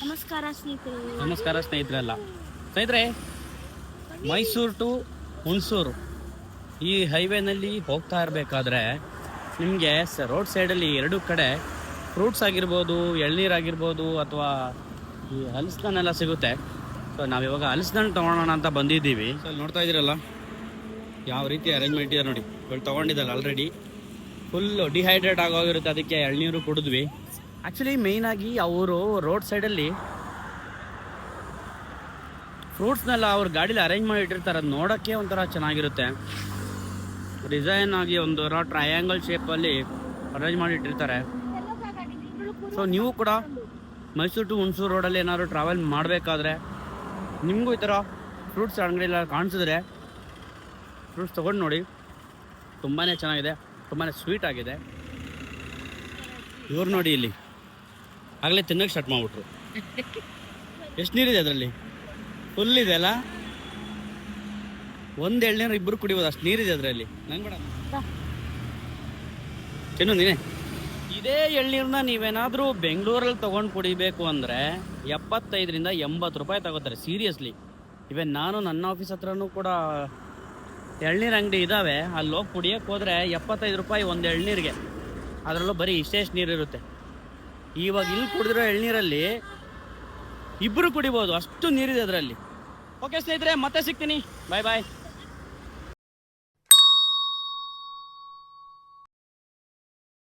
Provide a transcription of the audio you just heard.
ನಮಸ್ಕಾರ ಸ್ನೇಹಿತರೆ. ನಮಸ್ಕಾರ ಸ್ನೇಹಿತರಲ್ಲ. ಸ್ನೇಹಿತರೆ, ಮೈಸೂರು ಟು ಹುಣಸೂರು ಈ ಹೈವೇನಲ್ಲಿ ಹೋಗ್ತಾ ಇರಬೇಕಾದ್ರೆ ನಿಮಗೆ ರೋಡ್ ಸೈಡಲ್ಲಿ ಎರಡು ಕಡೆ ಫ್ರೂಟ್ಸ್ ಆಗಿರ್ಬೋದು, ಎಳ್ನೀರಾಗಿರ್ಬೋದು ಅಥವಾ ಈ ಹಲಸಿನನ್ನೆಲ್ಲ ಸಿಗುತ್ತೆ. ಸೊ ನಾವಿವಾಗ ಹಲಸಿನಣ್ಣು ತೊಗೊಳೋಣ ಅಂತ ಬಂದಿದ್ದೀವಿ. ಸೊ ಅಲ್ಲಿ ನೋಡ್ತಾ ಇದ್ದೀರಲ್ಲ ಯಾವ ರೀತಿ ಅರೇಂಜ್ಮೆಂಟ್ ಇದೆ ನೋಡಿ. ಇವಾಗ ತೊಗೊಂಡಿದ್ದಲ್ಲ ಆಲ್ರೆಡಿ ಫುಲ್ಲು ಡಿಹೈಡ್ರೇಟ್ ಆಗೋಗಿರುತ್ತೆ, ಅದಕ್ಕೆ ಎಳ್ನೀರು ಕುಡಿದ್ವಿ. ಆ್ಯಕ್ಚುಲಿ ಮೇಯ್ನಾಗಿ ಅವರು ರೋಡ್ ಸೈಡಲ್ಲಿ ಫ್ರೂಟ್ಸ್ನೆಲ್ಲ ಅವ್ರ ಗಾಡೀಲಿ ಅರೇಂಜ್ ಮಾಡಿ ಇಟ್ಟಿರ್ತಾರೆ. ಅದು ನೋಡೋಕ್ಕೆ ಒಂಥರ ಚೆನ್ನಾಗಿರುತ್ತೆ. ಡಿಸೈನ್ ಆಗಿ ಒಂಥರ ಟ್ರಯಾಂಗಲ್ ಶೇಪಲ್ಲಿ ಅರೇಂಜ್ ಮಾಡಿ ಇಟ್ಟಿರ್ತಾರೆ. ಸೊ ನೀವು ಕೂಡ ಮೈಸೂರು ಟು ಹುಣಸೂರು ರೋಡಲ್ಲಿ ಏನಾದ್ರು ಟ್ರಾವೆಲ್ ಮಾಡಬೇಕಾದ್ರೆ ನಿಮಗೂ ಈ ಥರ ಫ್ರೂಟ್ಸ್ ಅಂಗಡಿಯೆಲ್ಲ ಕಾಣಿಸಿದ್ರೆ ಫ್ರೂಟ್ಸ್ ತೊಗೊಂಡು ನೋಡಿ. ತುಂಬಾ ಚೆನ್ನಾಗಿದೆ, ತುಂಬಾ ಸ್ವೀಟ್ ಆಗಿದೆ. ಇವ್ರು ನೋಡಿ ಇಲ್ಲಿ ಆಗಲೇ ತಿನ್ನೋಕ್ಕೆ ಸ್ಟಾರ್ಟ್ ಮಾಡಿಬಿಟ್ರು. ಎಷ್ಟು ನೀರಿದೆ ಅದರಲ್ಲಿ? ಫುಲ್ ಇದೆ ಅಲ್ಲ. ಒಂದು ಎಳ್ನೀರು ಇಬ್ಬರು ಕುಡಿಬೋದು, ಅಷ್ಟು ನೀರಿದೆ ಅದರಲ್ಲಿ. ನಂಗೆ ಬೇಡ, ತಿನ್ನು ನೀನೆ. ಇದೇ ಎಳ್ನೀರನ್ನ ನೀವೇನಾದರೂ ಬೆಂಗಳೂರಲ್ಲಿ ತೊಗೊಂಡು ಕುಡಿಬೇಕು ಅಂದರೆ 75ರಿಂದ 80 ರೂಪಾಯಿ ತಗೋತಾರೆ ಸೀರಿಯಸ್ಲಿ. ಇವನ್ ನಾನು ನನ್ನ ಆಫೀಸ್ ಹತ್ರನೂ ಕೂಡ ಎಳ್ನೀರು ಅಂಗಡಿ ಇದ್ದಾವೆ. ಅಲ್ಲಿ ಹೋಗಿ ಕುಡಿಯೋಕ್ಕೆ ಹೋದರೆ 75 ರೂಪಾಯಿ ಒಂದು ಎಳ್ನೀರಿಗೆ. ಅದರಲ್ಲೂ ಬರೀ ಇಷ್ಟೇಷ್ಟು ನೀರಿರುತ್ತೆ. ಇವಾಗ ಇಲ್ಲಿ ಕುಡಿದಿರೋ ಎಳ್ನೀರಲ್ಲಿ ಇಬ್ಬರು ಕುಡಿಬೋದು, ಅಷ್ಟು ನೀರಿದೆ ಅದರಲ್ಲಿ. ಓಕೆ ಸ್ನೇಹಿತರೆ, ಮತ್ತೆ ಸಿಗ್ತೀನಿ. ಬಾಯ್ ಬಾಯ್.